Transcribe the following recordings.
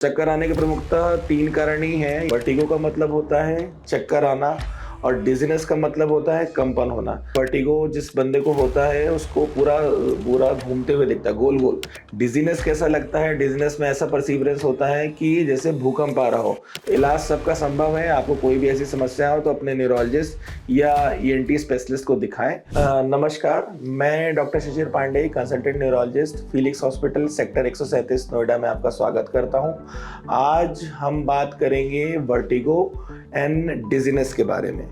चक्कर आने के प्रमुखतः 3 कारण ही हैं। वर्टिगो का मतलब होता है चक्कर आना और डिजीनेस का मतलब होता है कंपन होना। वर्टिगो जिस बंदे को होता है उसको पूरा पूरा घूमते हुए दिखता है, गोल-गोल। डिजीनेस कैसा लगता है? डिजीनेस में ऐसा परसीवरेंस होता है कि जैसे भूकंप आ रहा हो। इलाज सबका संभव है। आपको कोई भी ऐसी समस्या हो तो अपने न्यूरोलॉजिस्ट या ईएनटी स्पेशलिस्ट को दिखाएं। नमस्कार, मैं doctor Shishir Pandey, consultant neurologist, Felix hospital sector 137 Noida में आपका स्वागत करता हूं। आज हम बात करेंगे वर्टिगो एंड डिजीनेस के बारे में।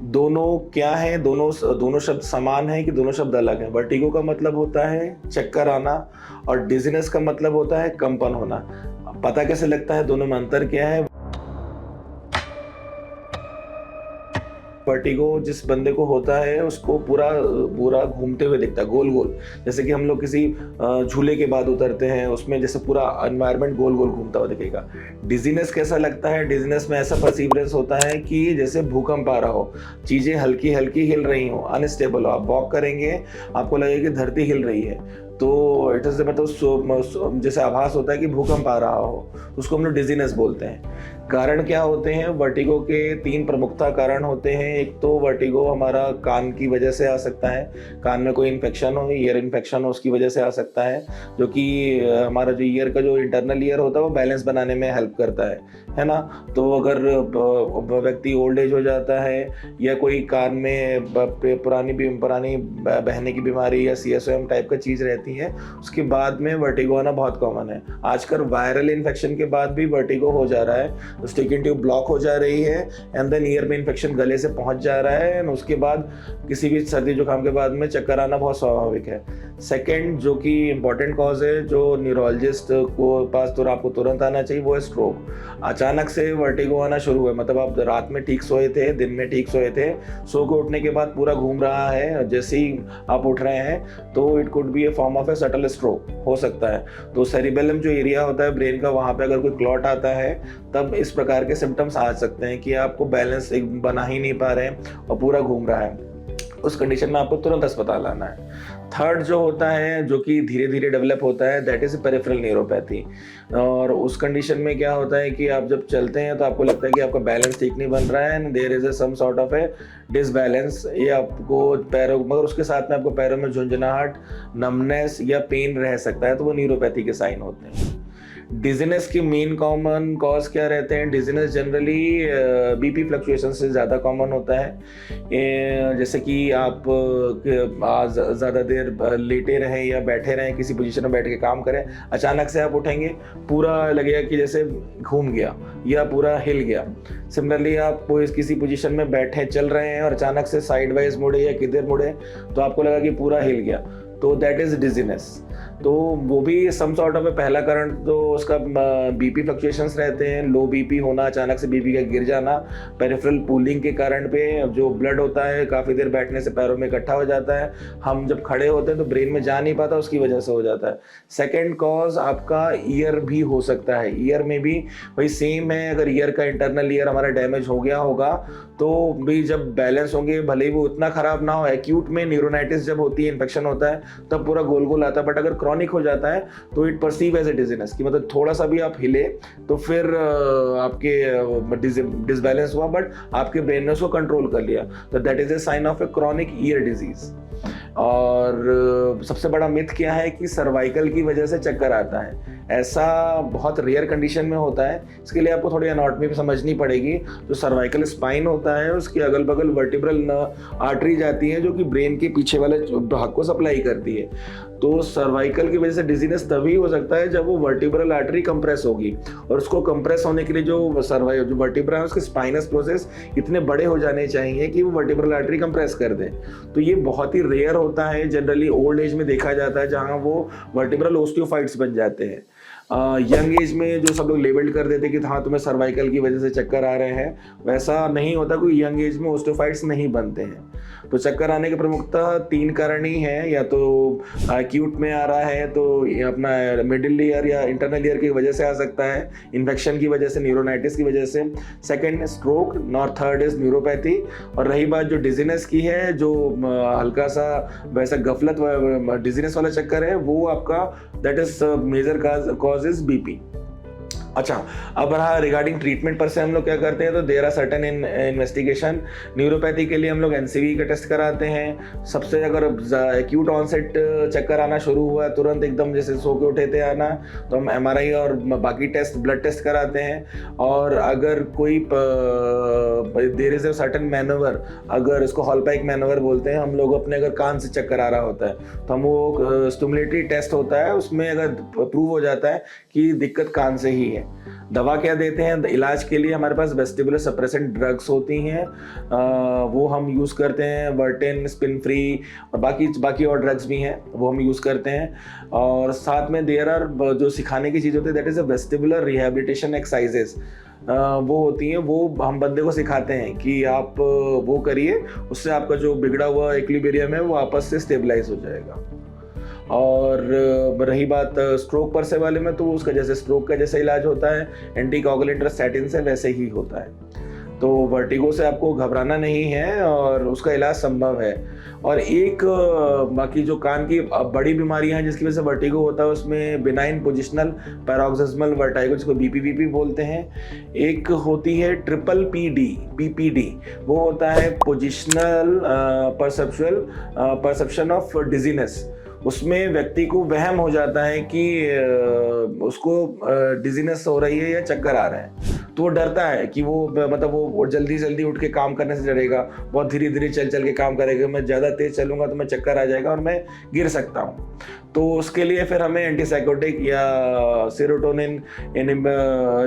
दोनों क्या है? दोनों शब्द समान है कि दोनों शब्द अलग हैं? वर्टिगो का मतलब होता है चक्कर आना और डिजीनेस का मतलब होता है कंपन होना। पता कैसे लगता है? दोनों में अंतर क्या है? वर्टिगो जिस बंदे को होता है उसको पूरा पूरा घूमते हुए दिखता है, गोल-गोल। जैसे कि हम लोग किसी झूले के बाद उतरते हैं, उसमें जैसे पूरा एनवायरनमेंट गोल-गोल घूमता हुआ दिखेगा। डिजीनेस कैसा लगता है? डिजीनेस में ऐसा परसीवरेंस होता है कि जैसे भूकंप आ रहा हो, चीज़ें हल्की-हल्की हिल रही हो, अनस्टेबल हो। आप वॉक करेंगे, आपको लगेगा कि धरती हिल रही है। तो इट इज़ मतलब जैसे आभास होता है कि भूकंप आ रहा हो, उसको हम लोग डिजीनेस बोलते हैं। कारण क्या होते हैं? वर्टिगो के 3 प्रमुखता कारण होते हैं। एक तो वर्टिगो हमारा कान की वजह से आ सकता है, कान में कोई इन्फेक्शन हो, ईयर इन्फेक्शन हो, उसकी वजह से आ सकता है, जो कि हमारा जो ईयर का जो इंटरनल ईयर होता है वो बैलेंस बनाने में हेल्प करता है ना? तो अगर व्यक्ति ओल्ड एज हो जाता है या कोई कान में पुरानी बहने की बीमारी या सीएसओएम टाइप का चीज़ रहती है, उसके बाद में वर्टिगो आना बहुत कॉमन है। आजकल वायरल इन्फेक्शन के बाद भी वर्टिगो हो जा रहा है। तो स्टिकिंग ट्यूब ब्लॉक हो जा रही है एंड देन ईयर में इन्फेक्शन गले से पहुंच जा रहा है एंड उसके बाद किसी भी सर्दी जुकाम के बाद में चक्कर आना बहुत स्वाभाविक है। सेकंड जो कि इंपॉर्टेंट कॉज है, जो न्यूरोलॉजिस्ट को पास तो आपको तुरंत आना चाहिए, वो है स्ट्रोक। अचानक से वर्टिगो आना शुरू हुआ, मतलब आप रात में ठीक सोए थे, दिन में ठीक सोए थे, सो के उठने के बाद पूरा घूम रहा है, जैसे ही आप उठ रहे हैं तो it could be A form of A subtle stroke हो सकता है। तो सेरिबेलम जो एरिया होता है ब्रेन का, वहाँ पे अगर कोई क्लॉट आता है तब इस प्रकार के सिम्टम्स आ सकते हैं कि आपको बैलेंस एक बना ही नहीं पा रहे हैं और पूरा घूम रहा है। उस कंडीशन में आपको तुरंत अस्पताल आना है। थर्ड जो होता है, जो कि धीरे धीरे डेवलप होता है, दैट इज पेरिफेरल न्यूरोपैथी। और उस कंडीशन में क्या होता है कि आप जब चलते हैं तो आपको लगता है कि आपका बैलेंस ठीक नहीं बन रहा है and there is some sort of a disbalance. ये आपको पैरों, मगर उसके साथ में आपको पैरों में झुंझुनाहट, नमनेस या पेन रह सकता है, तो वो न्यूरोपैथी के साइन होते हैं। डिजीनेस की मेन कॉमन कॉज क्या रहते हैं? डिजीनेस जनरली बीपी फ्लक्चुएशन से ज़्यादा कॉमन होता है। जैसे कि आप ज़्यादा देर लेटे रहें या बैठे रहें, किसी पोजीशन में बैठ के काम करें, अचानक से आप उठेंगे, पूरा लगेगा कि जैसे घूम गया या पूरा हिल गया। सिमिलरली आप किसी पोजीशन में बैठे चल रहे हैं और अचानक से साइड वाइज मुड़े या किधर मुड़े तो आपको लगा कि पूरा हिल गया, तो दैट इज डिजीनेस। तो वो भी सम सॉर्ट ऑफ पहला कारण तो उसका बीपी फ्लक्चुएशंस रहते हैं, लो बीपी होना, अचानक से बीपी का गिर जाना, पेरिफेरल पूलिंग के कारण पे जो ब्लड होता है काफ़ी देर बैठने से पैरों में इकट्ठा हो जाता है, हम जब खड़े होते हैं तो ब्रेन में जा नहीं पाता, उसकी वजह से हो जाता है। सेकेंड कॉज आपका ईयर भी हो सकता है। ईयर में भी वही सेम है, अगर ईयर का इंटरनल ईयर हमारा डैमेज हो गया होगा तो भी जब बैलेंस होंगे, भले ही वो उतना खराब ना हो, एक्यूट में न्यूरोनाइटिस जब होती है, इन्फेक्शन होता है, तब पूरा गोल गोल आता है, बट अगर क्रॉनिक हो जाता है तो it perceive as a dizziness, कि मतलब थोड़ा सा भी आप हिले तो फिर आपके डिसबैलेंस हुआ, बट आपके ब्रेन ने उसको कंट्रोल कर लिया, तो that is a sign of a chronic ear disease. और सबसे बड़ा मिथ क्या है कि सर्वाइकल की वजह से चक्कर आता है। ऐसा बहुत रेयर कंडीशन में होता है। इसके लिए आपको थोड़ी एनाटॉमी भी समझनी पड़ेगी। जो सर्वाइकल स्पाइन होता है उसके अगल बगल वर्टिब्रल आर्टरी जाती है, जो कि ब्रेन के पीछे वाले भाग को सप्लाई करती है। तो सर्वाइकल की वजह से डिजीनेस तभी हो सकता है जब वो वर्टिब्रल आर्टरी कंप्रेस होगी, और उसको कंप्रेस होने के लिए जो वर्टिब्रा है उसके स्पाइनस प्रोसेस इतने बड़े हो जाने चाहिए कि वो वर्टिब्रल आर्टरी कंप्रेस कर दे। तो ये बहुत ही रेयर होता है, जनरली ओल्ड एज में देखा जाता है, जहाँ वो वर्टिब्रल ओस्टियोफाइट्स बन जाते हैं। यंग एज में जो सब लोग लेबल्ड कर देते कि हाँ तुम्हें सर्वाइकल की वजह से चक्कर आ रहे हैं, वैसा नहीं होता। कोई यंग एज में ओस्टियोफाइट्स नहीं बनते हैं। तो चक्कर आने के प्रमुखतः 3 कारण ही हैं, या तो एक्यूट में आ रहा है तो अपना मिडिल ईयर या इंटरनल ईयर की वजह से आ सकता है, इन्फेक्शन की वजह से, न्यूरोनाइटिस की वजह से, सेकंड स्ट्रोक, और थर्ड इज न्यूरोपैथी। और रही बात जो डिजीनेस की है, जो हल्का सा वैसा गफलत डिजीनेस वाला चक्कर है, वो आपका that is major cause is BP. अच्छा, अब रहा रिगार्डिंग ट्रीटमेंट पर से हम लोग क्या करते हैं, तो there are certain in investigation. Neuropathy के लिए हम लोग एनसीवी का टेस्ट कराते हैं। सबसे अगर एक्यूट ऑनसेट चक्कर आना शुरू हुआ है, तुरंत एकदम जैसे सो के उठे थे आना, तो हम एमआरआई और बाकी टेस्ट, ब्लड टेस्ट कराते हैं। और अगर कोई देर इज अ सर्टेन मैनोवर, अगर इसको हॉलपाइक मैनोवर बोलते हैं, हम लोग अपने अगर कान से चक्कर आ रहा होता है तो हम वो स्टिमुलेटरी टेस्ट होता है, उसमें अगर प्रूव हो जाता है कि दिक्कत कान से ही है। दवा क्या देते हैं इलाज के लिए, हमारे पास वेस्टिबुलर सप्रेसेंट ड्रग्स होती हैं, वो हम यूज़ करते हैं, वर्टेन, स्पिन फ्री और बाकी और ड्रग्स भी हैं, वो हम यूज़ करते हैं। और साथ में देयर आर जो सिखाने की चीज़ होती है, that is a vestibular rehabilitation exercises, वो होती हैं, वो हम बंदे को सिखाते हैं कि आप वो करिए, उससे आपका जो बिगड़ा हुआ इक्विलिब्रियम है वो आपस से स्टेबलाइज हो जाएगा। और रही बात स्ट्रोक पर से वाले में, तो उसका जैसे स्ट्रोक का जैसा इलाज होता है एंटी कोगुलेंट स्टैटिन से, वैसे ही होता है। तो वर्टिगो से आपको घबराना नहीं है और उसका इलाज संभव है। और एक बाकी जो कान की बड़ी बीमारियां हैं जिसकी वजह से वर्टिगो होता है, उसमें बिनाइन पोजिशनल पैरोक्सिस्मल वर्टिगो, जिसको बीपीवीपी बोलते हैं। एक होती है ट्रिपल पीपीडी, वो होता है पोजिशनल परसेप्शन ऑफ डिजीनेस। उसमें व्यक्ति को वहम हो जाता है कि उसको डिजीनेस हो रही है या चक्कर आ रहे हैं, तो वो डरता है कि वो मतलब वो जल्दी उठ के काम करने से डरेगा, बहुत धीरे चल के काम करेगा, मैं ज़्यादा तेज चलूँगा तो मैं चक्कर आ जाएगा और मैं गिर सकता हूँ। तो उसके लिए फिर हमें एंटीसाइकोटिक या सेरोटोनिन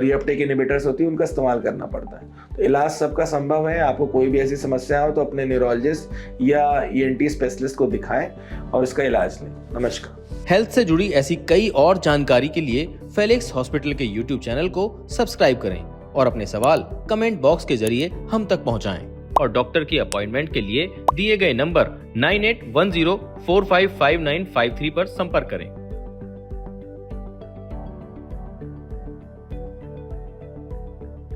रीअपटेक इनहिबिटर्स होती है, उनका इस्तेमाल करना पड़ता है। तो इलाज सबका संभव है। आपको कोई भी ऐसी समस्या हो तो अपने न्यूरोलॉजिस्ट या ईएनटी स्पेशलिस्ट को दिखाएं और इसका इलाज लें। नमस्कार। हेल्थ से जुड़ी ऐसी कई और जानकारी के लिए फेलिक्स हॉस्पिटल के यूट्यूब चैनल को सब्सक्राइब करें और अपने सवाल कमेंट बॉक्स के जरिए हम तक पहुंचाएं। और डॉक्टर की अपॉइंटमेंट के लिए दिए गए नंबर 9810455953 पर संपर्क करें।